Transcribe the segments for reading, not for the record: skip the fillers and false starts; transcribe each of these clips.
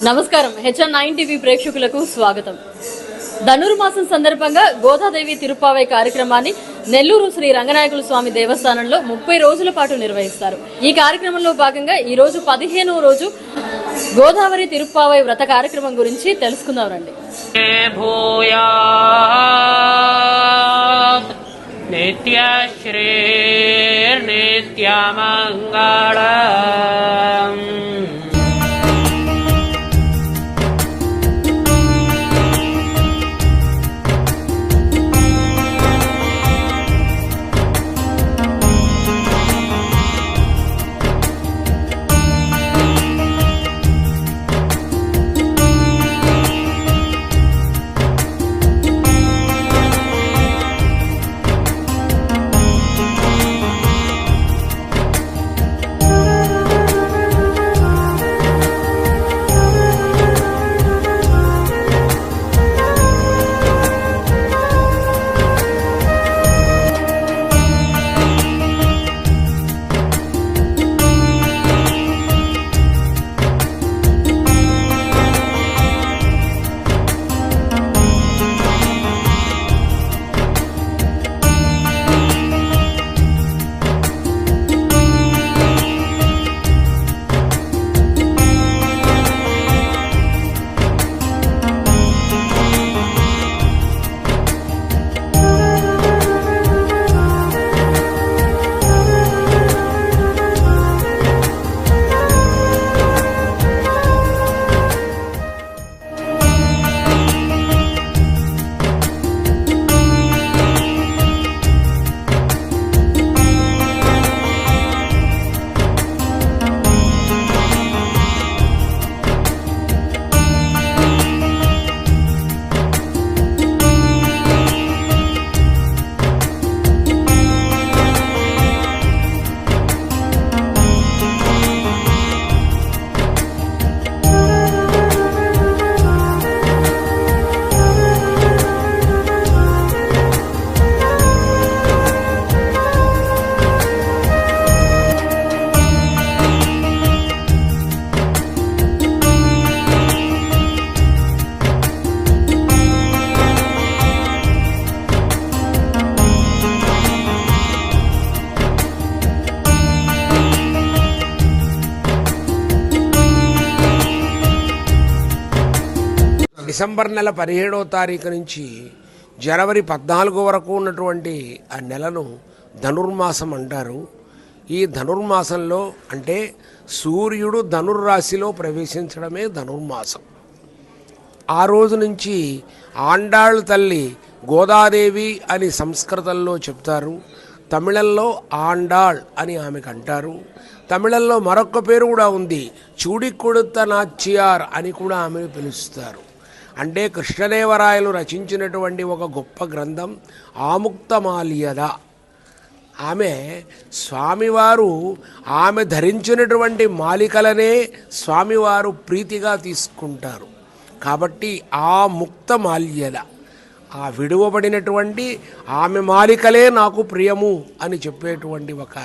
నమస్కారం. హెచ్ఎన్9 టీవీ ప్రేక్షకులకు స్వాగతం. ధనుర్మాసం సందర్భంగా గోదాదేవి తిరుప్పావై కార్యక్రమాన్ని నెల్లూరు శ్రీ రంగనాయకుల స్వామి దేవస్థానంలో 30 రోజుల పాటు నిర్వహిస్తారు. ఈ కార్యక్రమంలో భాగంగా ఈ రోజు 15వ రోజు గోదావరి తిరుప్పావై వ్రత కార్యక్రమం గురించి తెలుసుకుందాం రండి. నిత్యశ్రీ నిత్యమంగళ డిసెంబర్ నెల 17వ తారీఖు నుంచి జనవరి 14 వరకు ఉన్నటువంటి ఆ నెలను ధనుర్మాసం అంటారు. ఈ ధనుర్మాసంలో అంటే సూర్యుడు ధనుర్రాశిలో ప్రవేశించడమే ధనుర్మాసం. ఆ రోజు నుంచి ఆండాళ్ తల్లి గోదాదేవి అని సంస్కృతంలో చెప్తారు. తమిళంలో ఆండాళ్ అని ఆమెకు అంటారు. తమిళంలో మరొక పేరు కూడా ఉంది, చూడికొడుత నాచ్చియార్ అని కూడా ఆమెను పిలుస్తారు. అంటే కృష్ణదేవరాయలు రచించినటువంటి ఒక గొప్ప గ్రంథం ఆముక్తమాల్యద. ఆమె స్వామివారు ఆమె ధరించినటువంటి మాలికలనే స్వామివారు ప్రీతిగా తీసుకుంటారు. కాబట్టి ఆ ముక్తమాల్యద, ఆ విడువబడినటువంటి ఆమె మాలికలే నాకు ప్రియము అని చెప్పేటువంటి ఒక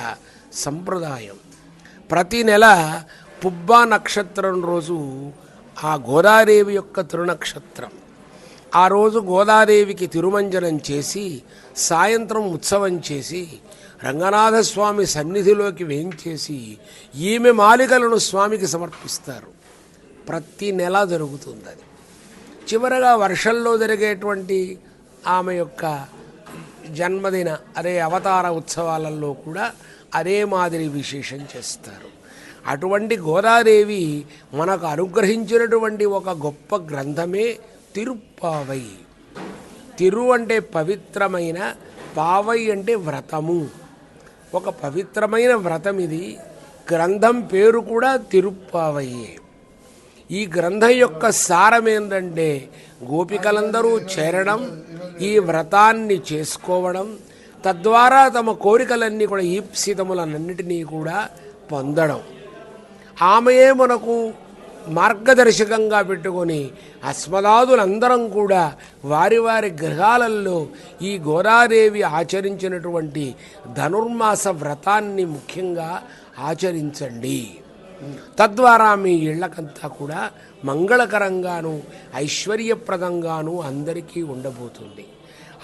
సంప్రదాయం. ప్రతి నెల పుబ్బా నక్షత్రం రోజు ఆ గోదాదేవి యొక్క తిరునక్షత్రం. ఆ రోజు గోదాదేవికి తిరుమంజనం చేసి సాయంత్రం ఉత్సవం చేసి రంగనాథస్వామి సన్నిధిలోకి వేయించేసి ఈమె మాలికలను స్వామికి సమర్పిస్తారు. ప్రతి నెల జరుగుతుంది అది. చివరగా వర్షంలో జరిగేటువంటి ఆమె యొక్క జన్మదిన అదే అవతార ఉత్సవాలలో కూడా అదే మాదిరి విశేషం చేస్తారు. అటువంటి గోదాదేవి మనకు అనుగ్రహించినటువంటి ఒక గొప్ప గ్రంథమే తిరుప్పావై. తిరు అంటే పవిత్రమైన, పావై అంటే వ్రతము. ఒక పవిత్రమైన వ్రతం ఇది. గ్రంథం పేరు కూడా తిరుప్పావయ్యే. ఈ గ్రంథం యొక్క సారం ఏంటంటే గోపికలందరూ చేరడం, ఈ వ్రతాన్ని చేసుకోవడం, తద్వారా తమ కోరికలన్నీ కూడా ఈప్సితములన్నిటినీ కూడా పొందడం. ఆమెయే మనకు మార్గదర్శకంగా పెట్టుకొని అస్మదాదులందరం కూడా వారి వారి గృహాలలో ఈ గోదాదేవి ఆచరించినటువంటి ధనుర్మాస వ్రతాన్ని ముఖ్యంగా ఆచరించండి. తద్వారా మీ ఇళ్లకంతా కూడా మంగళకరంగాను ఐశ్వర్యప్రదంగాను అందరికీ ఉండబోతుంది.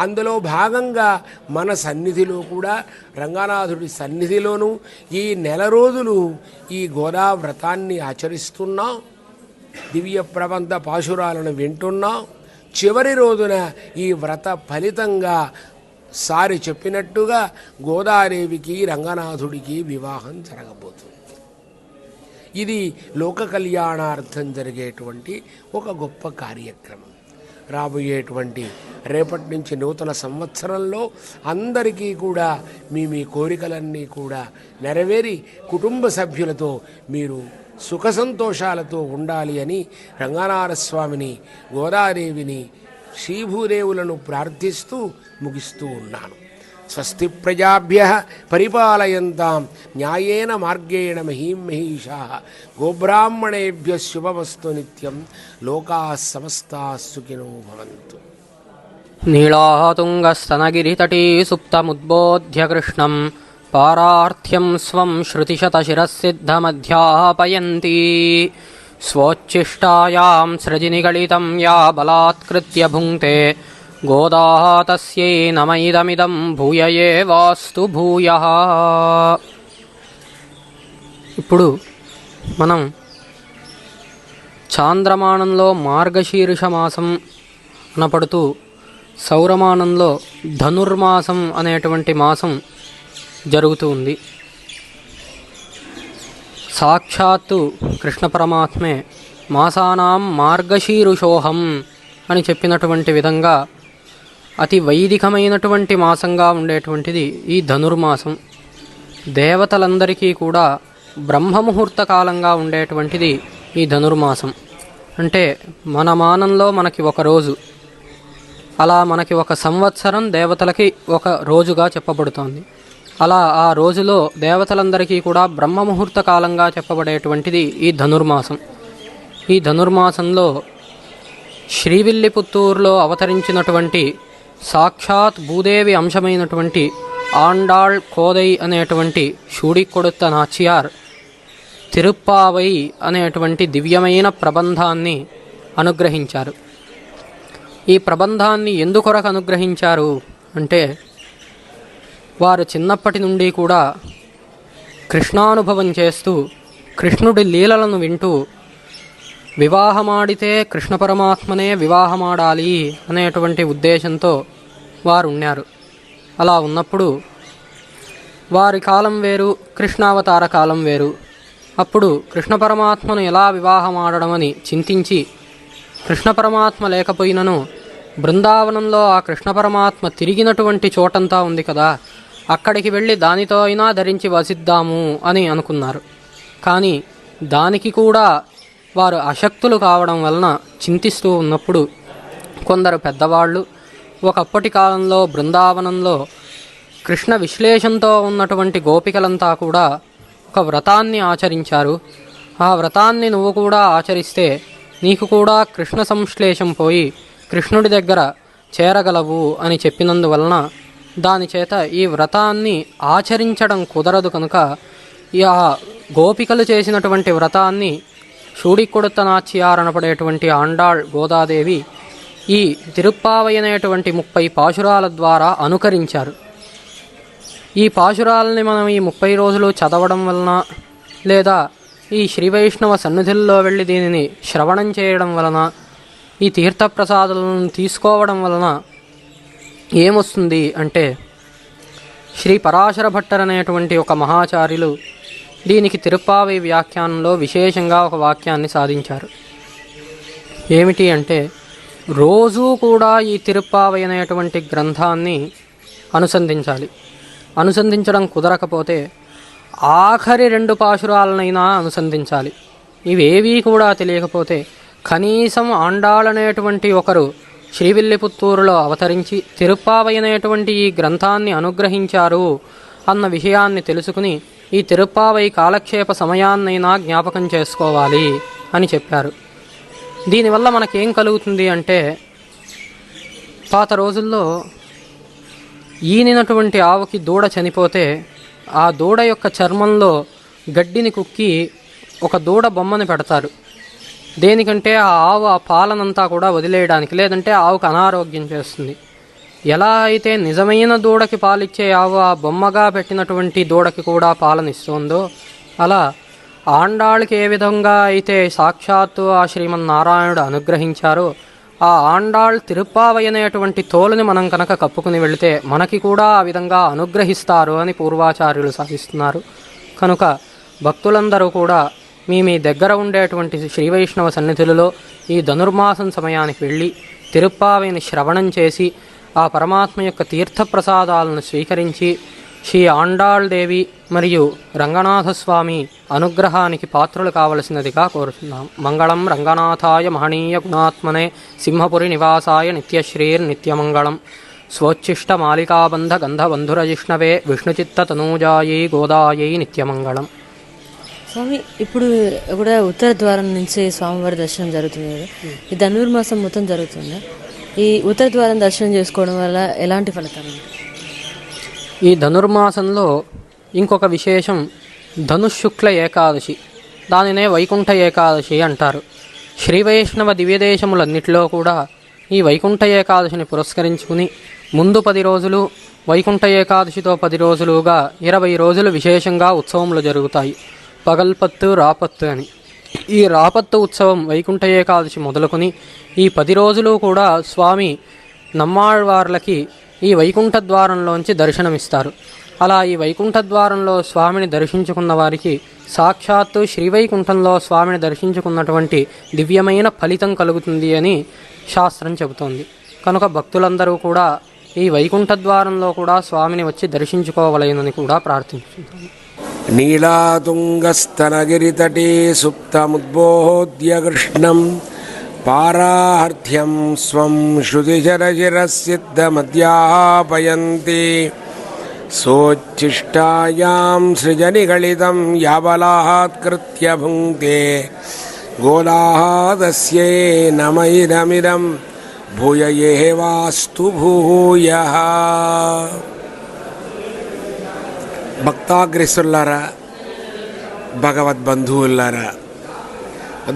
అందులో భాగంగా మన సన్నిధిలో కూడా రంగనాథుడి సన్నిధిలోనూ ఈ నెల రోజులు ఈ గోదా వ్రతాన్ని ఆచరిస్తున్నాం. దివ్య ప్రబంధ పాశురాలను వింటున్నాం. చివరి రోజున ఈ వ్రత ఫలితంగా సారి చెప్పినట్టుగా గోదాదేవికి రంగనాథుడికి వివాహం జరగబోతుంది. ఇది లోక కళ్యాణార్థం జరిగేటువంటి ఒక గొప్ప కార్యక్రమం. రాబోయేటువంటి రేపటి నుంచి నూతన సంవత్సరంలో అందరికీ కూడా మీ కోరికలన్నీ కూడా నెరవేరి కుటుంబ సభ్యులతో మీరు సుఖ సంతోషాలతో ఉండాలి అని రంగనాథస్వామిని, గోదాదేవిని, శ్రీభూదేవులను ప్రార్థిస్తూ ముగిస్తూ ఉన్నాను. స్వస్తి ప్రజాభ్యః పరిపాలయంతాం న్యాయేన మార్గేణ మహీం మహీషాః గోబ్రాహ్మణేభ్యః శుభమస్తు నిత్యం. లోకాః సమస్తాః సుఖినో భవంతు. నీళాతుంగస్తనగిరితటీ సుప్తముద్బోధ్య కృష్ణం పారార్థ్యం స్వం శ్రుతిశతశిరసిద్ధమధ్యాపయంతి స్వోచ్ఛిష్టాయాం సృజినిగళితం యా బలాత్కృత్య భుంక్తే గోదా తస్యై నమైదమిదం భూయ ఏవాస్తు భూయః. ఇప్పుడు మనం చాంద్రమానంలో మార్గశీర్ష మాసం అనపడుతూ సౌరమానంలో ధనుర్మాసం అనేటువంటి మాసం జరుగుతూ ఉంది. సాక్షాత్తు కృష్ణ పరమాత్మే మాసానాం మార్గశీరుషోహం అని చెప్పినటువంటి విధంగా అతి వైదికమైనటువంటి మాసంగా ఉండేటువంటిది ఈ ధనుర్మాసం. దేవతలందరికీ కూడా బ్రహ్మముహూర్త కాలంగా ఉండేటువంటిది ఈ ధనుర్మాసం. అంటే మన మానంలో మనకి ఒక రోజు, అలా మనకి ఒక సంవత్సరం దేవతలకి ఒక రోజుగా చెప్పబడుతోంది. అలా ఆ రోజులో దేవతలందరికీ కూడా బ్రహ్మముహూర్త కాలంగా చెప్పబడేటువంటిది ఈ ధనుర్మాసం. ఈ ధనుర్మాసంలో శ్రీవిల్లిపుత్తూరులో అవతరించినటువంటి సాక్షాత్ భూదేవి అంశమైనటువంటి ఆండాళ్ కోదై అనేటువంటి షూడికొడుత నాచియార్ తిరుప్పావై అనేటువంటి దివ్యమైన ప్రబంధాన్ని అనుగ్రహించారు. ఈ ప్రబంధాన్ని ఎందుకొరకు అనుగ్రహించారు అంటే, వారు చిన్నప్పటి నుండి కూడా కృష్ణానుభవం చేస్తూ కృష్ణుడి లీలలను వింటూ వివాహమాడితే కృష్ణ పరమాత్మనే వివాహమాడాలి అనేటువంటి ఉద్దేశంతో వారు ఉన్నారు. అలా ఉన్నప్పుడు వారి కాలం వేరు, కృష్ణావతార కాలం వేరు. అప్పుడు కృష్ణ పరమాత్మను ఎలా వివాహమాడడం అని చింతించి, కృష్ణ పరమాత్మ లేకపోయినను బృందావనంలో ఆ కృష్ణ పరమాత్మ తిరిగినటువంటి చోటంతా ఉంది కదా, అక్కడికి వెళ్ళి దానితో అయినా ధరించి వసిద్దాము అని అనుకున్నారు. కానీ దానికి కూడా వారు అశక్తులు కావడం వలన చింతిస్తూ ఉన్నప్పుడు కొందరు పెద్దవాళ్ళు ఒకప్పటి కాలంలో బృందావనంలో కృష్ణ విశ్లేషంతో ఉన్నటువంటి గోపికలంతా కూడా ఒక వ్రతాన్ని ఆచరించారు. ఆ వ్రతాన్ని నువ్వు కూడా ఆచరిస్తే నీకు కూడా కృష్ణ సంశ్లేషం పోయి కృష్ణుడి దగ్గర చేరగలవు అని చెప్పినందువలన దానిచేత ఈ వ్రతాన్ని ఆచరించడం కుదరదు కనుక ఆ గోపికలు చేసినటువంటి వ్రతాన్ని షూడికొడుత నాచియార్ అనపడేటువంటి ఆండాళ్ గోదాదేవి ఈ తిరుప్పావై అనేటువంటి 30 పాశురాల ద్వారా అనుకరించారు. ఈ పాశురాలని మనం ఈ 30 రోజులు చదవడం వలన లేదా ఈ శ్రీవైష్ణవ సన్నిధుల్లో వెళ్ళి దీనిని శ్రవణం చేయడం వలన, ఈ తీర్థప్రసాదాలను తీసుకోవడం వలన ఏమొస్తుంది అంటే, శ్రీ పరాశర భట్టర్ అనేటువంటి ఒక మహాచార్యులు దీనికి తిరుప్పావై వ్యాఖ్యానంలో విశేషంగా ఒక వాక్యాన్ని సాధించారు. ఏమిటి అంటే, రోజూ కూడా ఈ తిరుప్పావై అనేటువంటి గ్రంథాన్ని అనుసంధించాలి. అనుసంధించడం కుదరకపోతే ఆఖరి 2 పాశురాలనైనా అనుసంధించాలి. ఇవేవీ కూడా తెలియకపోతే కనీసం ఆండాళనేటువంటి ఒకరు శ్రీవిల్లిపుత్తూరులో అవతరించి తిరుప్పావై అనేటువంటి ఈ గ్రంథాన్ని అనుగ్రహించారు అన్న విషయాన్ని తెలుసుకుని ఈ తిరుప్పావై కాలక్షేప సమయాన్నైనా జ్ఞాపకం చేసుకోవాలి అని చెప్పారు. దీనివల్ల మనకేం కలుగుతుంది అంటే, పాత రోజుల్లో ఈనినటువంటి ఆవుకి దూడ చనిపోతే ఆ దూడ యొక్క చర్మంలో గడ్డిని కుక్కి ఒక దూడ బొమ్మని పెడతారు. దేనికంటే ఆ ఆవు ఆ పాలనంతా కూడా వదిలేయడానికి, లేదంటే ఆవుకు అనారోగ్యం చేస్తుంది. ఎలా అయితే నిజమైన దూడకి పాలిచ్చే ఆవు ఆ బొమ్మగా పెట్టినటువంటి దూడకి కూడా పాలనిస్తుందో, అలా ఆండాళ్ళకి ఏ విధంగా అయితే సాక్షాత్తు ఆ శ్రీమన్నారాయణుడు అనుగ్రహించారో, ఆ ఆండాళ్ తిరుప్పావై అనేటువంటి తోలుని మనం కనుక కప్పుకుని వెళితే మనకి కూడా ఆ విధంగా అనుగ్రహిస్తారు అని పూర్వాచార్యులు సాధిస్తున్నారు. కనుక భక్తులందరూ కూడా మీ దగ్గర ఉండేటువంటి శ్రీవైష్ణవ సన్నిధులలో ఈ ధనుర్మాసం సమయానికి వెళ్ళి తిరుప్పావైని శ్రవణం చేసి ఆ పరమాత్మ యొక్క తీర్థప్రసాదాలను స్వీకరించి శ్రీ ఆండాళ్ దేవి మరియు రంగనాథస్వామి అనుగ్రహానికి పాత్రులు కావలసినదిగా కోరుతున్నాం. మంగళం రంగనాథాయ మహనీయ గుణాత్మనే సింహపురి నివాసాయ నిత్యశ్రీర్ నిత్యమంగళం. స్వోచ్ఛిష్ట మాలికాబంధ గంధబంధురజిష్ణవే విష్ణుచిత్త తనూజాయై గోదాయై నిత్యమంగళం. స్వామి, ఇప్పుడు కూడా ఉత్తర ద్వారం నుంచి స్వామివారి దర్శనం జరుగుతుంది కదా, ఈ ధనుర్మాసం మొత్తం జరుగుతుందా? ఈ ఉత్తర ద్వారం దర్శనం చేసుకోవడం వల్ల ఎలాంటి ఫలితాలు ఉంటాయి? ఈ ధనుర్మాసంలో ఇంకొక విశేషం ధనుశుక్ల ఏకాదశి, దానినే వైకుంఠ ఏకాదశి అంటారు. శ్రీవైష్ణవ దివ్యదేశములన్నిటిలో కూడా ఈ వైకుంఠ ఏకాదశిని పురస్కరించుకుని ముందు 10 రోజులు, వైకుంఠ ఏకాదశితో 10 రోజులుగా 20 రోజులు విశేషంగా ఉత్సవములు జరుగుతాయి. పగల్పత్తు రాపత్తు అని. ఈ రాపత్తు ఉత్సవం వైకుంఠ ఏకాదశి మొదలుకొని ఈ 10 రోజులు కూడా స్వామి నమ్మాళ్వార్లకి ఈ వైకుంఠ ద్వారంలోంచి దర్శనమిస్తారు. అలా ఈ వైకుంఠ ద్వారంలో స్వామిని దర్శించుకున్న వారికి సాక్షాత్తు శ్రీవైకుంఠంలో స్వామిని దర్శించుకున్నటువంటి దివ్యమైన ఫలితం కలుగుతుంది అని శాస్త్రం చెబుతోంది. కనుక భక్తులందరూ కూడా ఈ వైకుంఠ ద్వారంలో కూడా స్వామిని వచ్చి దర్శించుకోవలెనని కూడా ప్రార్థించుకుంటాము. నీలాతుంగస్తనగిరితటే సుప్తముద్బోధ్య కృష్ణం పారాహర్ధ్యం స్వం శృతిశరశిరసిద్ధమధ్యాపయంతి సోచ్ఛిష్టాయాం సృజనిగళితం యాబలాత్కృత్య భుంక్తే గోదాదస్యై నమైదమిదం భూయ ఏవాస్తు భూయః. భక్తాగ్రసులారా, భగవద్బంధువులారా,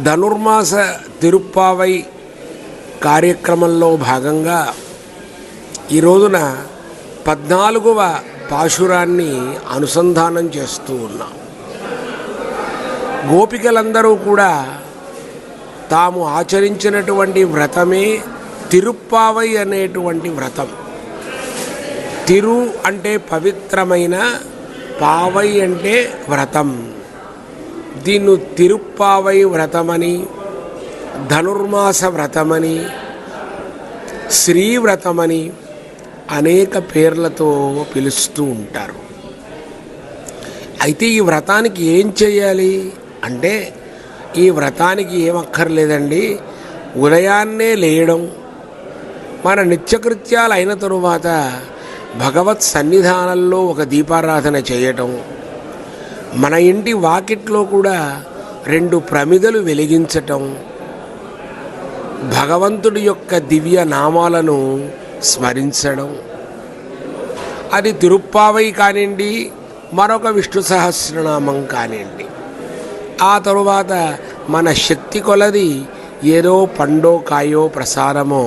ధనుర్మాస తిరుప్పావై కార్యక్రమంలో భాగంగా ఈ రోజున 14వ పాశురాన్ని అనుసంధానం చేస్తూ ఉన్నాం. గోపికలందరూ కూడా తాము ఆచరించినటువంటి వ్రతమే తిరుప్పావై అనేటువంటి వ్రతం. తిరు అంటే పవిత్రమైన, పావై అంటే వ్రతం. దీన్ని తిరుప్పావై వ్రతమని, ధనుర్మాస వ్రతమని, శ్రీవ్రతమని అనేక పేర్లతో పిలుస్తూ ఉంటారు. అయితే ఈ వ్రతానికి ఏం చేయాలి అంటే, ఈ వ్రతానికి ఏమక్కర్లేదండి. ఉదయాన్నే లేయడం, మన నిత్యకృత్యాలు అయిన తరువాత భగవత్ సన్నిధానంలో ఒక దీపారాధన చేయటం, మన ఇంటి వాకిట్లో కూడా 2 ప్రమిదలు వెలిగించటం, భగవంతుడి యొక్క దివ్య నామాలను స్మరించడం. అది తిరుప్పావై కానివ్వండి, మరొక విష్ణు సహస్రనామం కానివ్వండి. ఆ తరువాత మన శక్తి కొలది ఏదో పండో కాయో ప్రసాదమో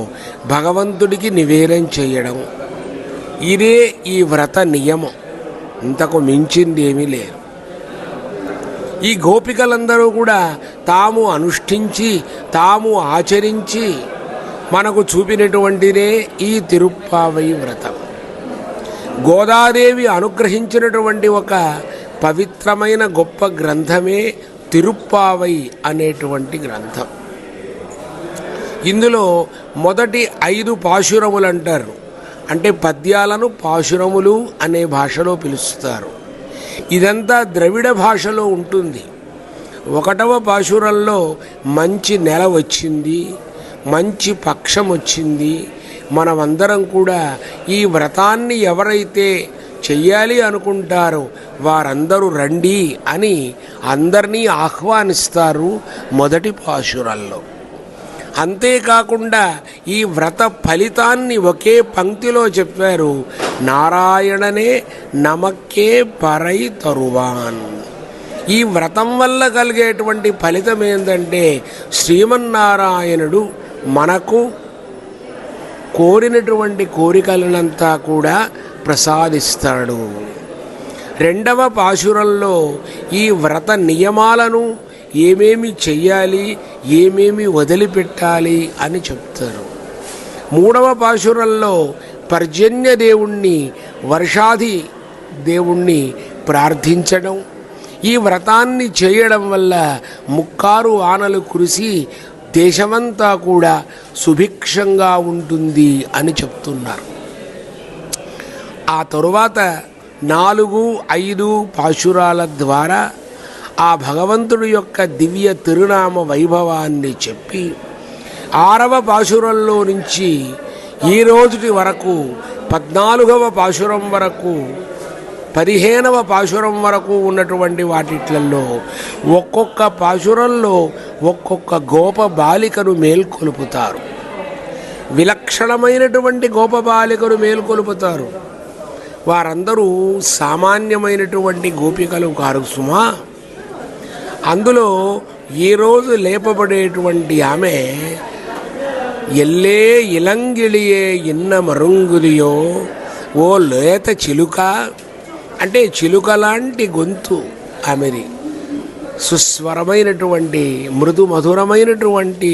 భగవంతుడికి నివేదన చేయడం. ఇదే ఈ వ్రత నియమం, ఇంతకు మించింది ఏమీ లేదు. ఈ గోపికలందరూ కూడా తాము అనుష్ఠించి, తాము ఆచరించి మనకు చూపినటువంటిదే ఈ తిరుప్పావై వ్రతం. గోదాదేవి అనుగ్రహించినటువంటి ఒక పవిత్రమైన గొప్ప గ్రంథమే తిరుప్పావై అనేటువంటి గ్రంథం. ఇందులో మొదటి 5 పాశురములు అంటారు. అంటే పద్యాలను పాశురములు అనే భాషలో పిలుస్తారు. ఇదంతా ద్రవిడ భాషలో ఉంటుంది. 1వ పాశురంలో మంచి నెల వచ్చింది, మంచి పక్షం వచ్చింది, మనమందరం కూడా ఈ వ్రతాన్ని ఎవరైతే చెయ్యాలి అనుకుంటారో వారందరూ రండి అని అందరినీ ఆహ్వానిస్తారు మొదటి పాశురంలో. అంతేకాకుండా ఈ వ్రత ఫలితాన్ని ఒకే పంక్తిలో చెప్పారు. నారాయణనే నమక్కే పరై తరువాన్. ఈ వ్రతం వల్ల కలిగేటువంటి ఫలితం ఏంటంటే శ్రీమన్నారాయణుడు మనకు కోరినటువంటి కోరికలనంతా కూడా ప్రసాదిస్తాడు. రెండవ పాశురంలో ఈ వ్రత నియమాలను ఏమేమి చెయ్యాలి, ఏమేమి వదిలిపెట్టాలి అని చెప్తారు. మూడవ పాశురంలో పర్జన్య దేవుణ్ణి, వర్షాది దేవుణ్ణి ప్రార్థించడం, ఈ వ్రతాన్ని చేయడం వల్ల ముక్కారు ఆనలు కురిసి దేశమంతా కూడా సుభిక్షంగా ఉంటుంది అని చెప్తున్నారు. ఆ తరువాత 4, 5 పాశురాల ద్వారా ఆ భగవంతుడి యొక్క దివ్య తిరునామ వైభవాన్ని చెప్పి 6వ పాశురంలో నుంచి ఈ రోజుటి వరకు 14వ పాశురం వరకు 15వ పాశురం వరకు ఉన్నటువంటి వాటిట్లలో ఒక్కొక్క పాశురంలో ఒక్కొక్క గోప బాలికను మేల్కొలుపుతారు. విలక్షణమైనటువంటి గోప బాలికను మేల్కొలుపుతారు. వారందరూ సామాన్యమైనటువంటి గోపికలు కారు సుమా. అందులో ఈరోజు లేపబడేటువంటి ఆమె ఎల్లే ఇలంగిళియే ఇన్న మరుంగులియో ఓ లేత చిలుక, అంటే చిలుక లాంటి గొంతు ఆమెది. సుస్వరమైనటువంటి మృదు మధురమైనటువంటి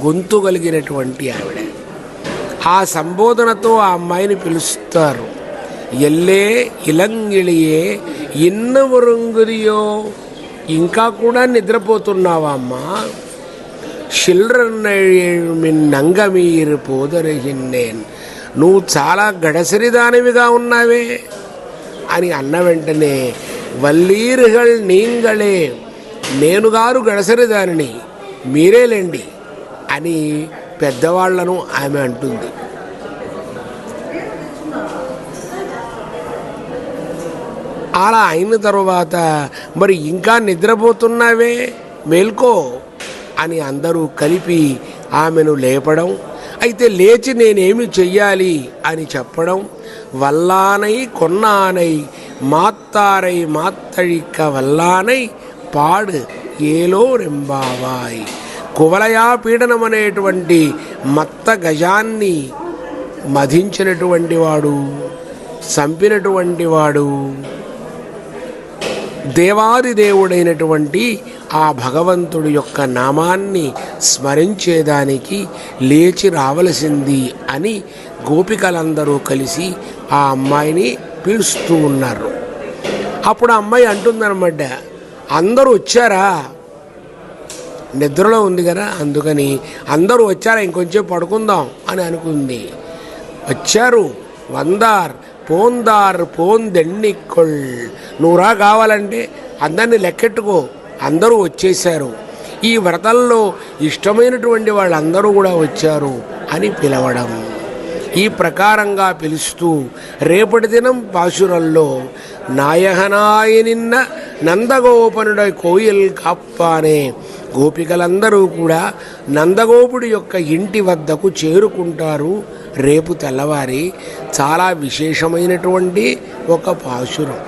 గొంతు కలిగినటువంటి ఆవిడ. ఆ సంబోధనతో ఆ అమ్మాయిని పిలుస్తారు. ఎల్లే ఇలంగిళియే ఇన్న మరుంగులియో, ఇంకా కూడా నిద్రపోతున్నావా అమ్మా? నంగమీరు పోదరహిన్నేన్, నువ్వు చాలా గడసరిదానివిగా ఉన్నావే అని అన్న వెంటనే వల్లీరుగల్ నీంగళే, నేనుగారు గడసరిదానిని, మీరేలేండి అని పెద్దవాళ్లను ఆమె అంటుంది. అలా అయిన తరువాత మరి ఇంకా నిద్రపోతున్నావే, మేల్కో అని అందరూ కలిపి ఆమెను లేపడం. అయితే లేచి నేనేమి చెయ్యాలి అని చెప్పడం. వల్లానై కొన్నానై మాత్తారై మాత్తழிக்க వల్లానై పాడు ఏలో రెంబావాయ్, కువలయా పీడనం అనేటువంటి మత్త గజాన్ని మధించినటువంటి వాడు, చంపినటువంటి వాడు దేవాది దేవుడైనటువంటి ఆ భగవంతుడి యొక్క నామాన్ని స్మరించేదానికి లేచి రావలసింది అని గోపికలందరూ కలిసి ఆ అమ్మాయిని పిలుస్తూ ఉన్నారు. అప్పుడు ఆ అమ్మాయి అంటుందన్నమాట, అందరూ వచ్చారా, నిద్రలో ఉంది కదా అందుకని అందరూ వచ్చారా, ఇంకొంచెం పడుకుందాం అని అనుకుంది. వచ్చారు. వందార్ పోందార్ పోందెన్నికొల్, నువ్వురా కావాలంటే అందరినీ లెక్కెట్టుకో, అందరూ వచ్చేశారు. ఈ వ్రతంలో ఇష్టమైనటువంటి వాళ్ళందరూ కూడా వచ్చారు అని పిలవడం. ఈ ప్రకారంగా పిలుస్తూ రేపటి దినం పాశురంలో నాయహనాయ నిన్న నందగోపనుడై కోయిల్ కాప్పానే, గోపికలందరూ కూడా నందగోపుడి యొక్క ఇంటి వద్దకు చేరుకుంటారు. రేపు తెల్లవారి చాలా విశేషమైనటువంటి ఒక పాశురం.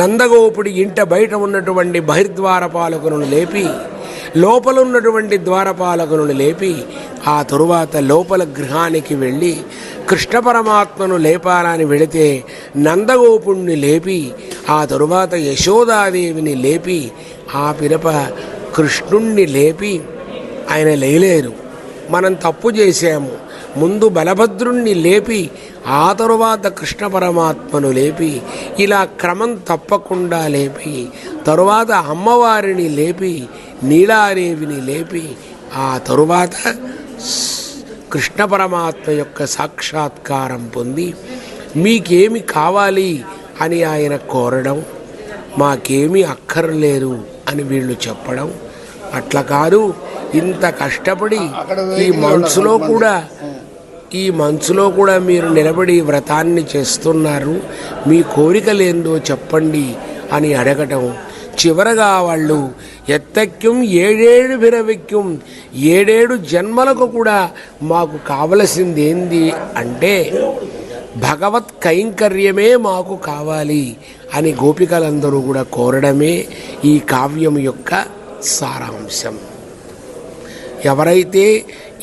నందగోపుడి ఇంట బయట ఉన్నటువంటి బహిర్ద్వారపాలకులను లేపి, లోపల ఉన్నటువంటి ద్వారపాలకులను లేపి, ఆ తరువాత లోపల గృహానికి వెళ్ళి కృష్ణ పరమాత్మను లేపాలని వెళితే నందగోపుణ్ణి లేపి, ఆ తరువాత యశోదాదేవిని లేపి, ఆ పిదప కృష్ణుణ్ణి లేపి, ఆయన లేలేరు, మనం తప్పు చేశాము, ముందు బలభద్రుణ్ణి లేపి ఆ తరువాత కృష్ణ పరమాత్మను లేపి, ఇలా క్రమం తప్పకుండా లేపి, తరువాత అమ్మవారిని లేపి, నీలాదేవిని లేపి, ఆ తరువాత కృష్ణ పరమాత్మ యొక్క సాక్షాత్కారం పొంది మీకేమి కావాలి అని ఆయన కోరడం, మాకేమీ అక్కర్లేదు అని వీళ్ళు చెప్పడం. అట్లా కాదు, ఇంత కష్టపడి ఈ మనసులో కూడా మీరు నిలబడి వ్రతాన్ని చేస్తున్నారు, మీ కోరికలేందో చెప్పండి అని అడగటం. చివరగా వాళ్ళు ఎత్తక్యం 7 పిరవిక్యం, 7 జన్మలకు కూడా మాకు కావలసింది ఏంది అంటే భగవత్ కైంకర్యమే మాకు కావాలి అని గోపికలందరూ కూడా కోరడమే ఈ కావ్యం యొక్క సారాంశం.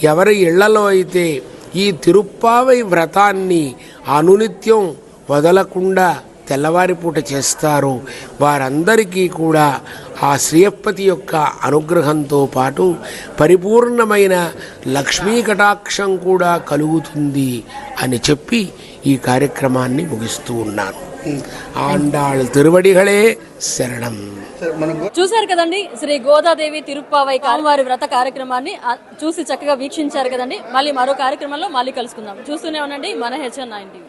ఎవరి ఇళ్లలో అయితే ఈ తిరుప్పావై వ్రతాన్ని అనునిత్యం వదలకుండా తెల్లవారిపూట చేస్తారో వారందరికీ కూడా ఆ శ్రీయప్పతి యొక్క అనుగ్రహంతో పాటు పరిపూర్ణమైన లక్ష్మీ కటాక్షం కూడా కలుగుతుంది అని చెప్పి ఈ కార్యక్రమాన్ని ముగిస్తూ ఉన్నాను. ఆండాళ్ తిరువడిகளே శరణం. చూశారు కదండి, శ్రీ గోదాదేవి తిరుప్పావై కాల్వారి వ్రత కార్యక్రమాన్ని చూసి చక్కగా వీక్షించారు కదండి. మళ్ళీ మరో కార్యక్రమంలో మళ్ళీ కలుసుకుందాం. చూస్తూనే ఉండండి మన HN9 TV.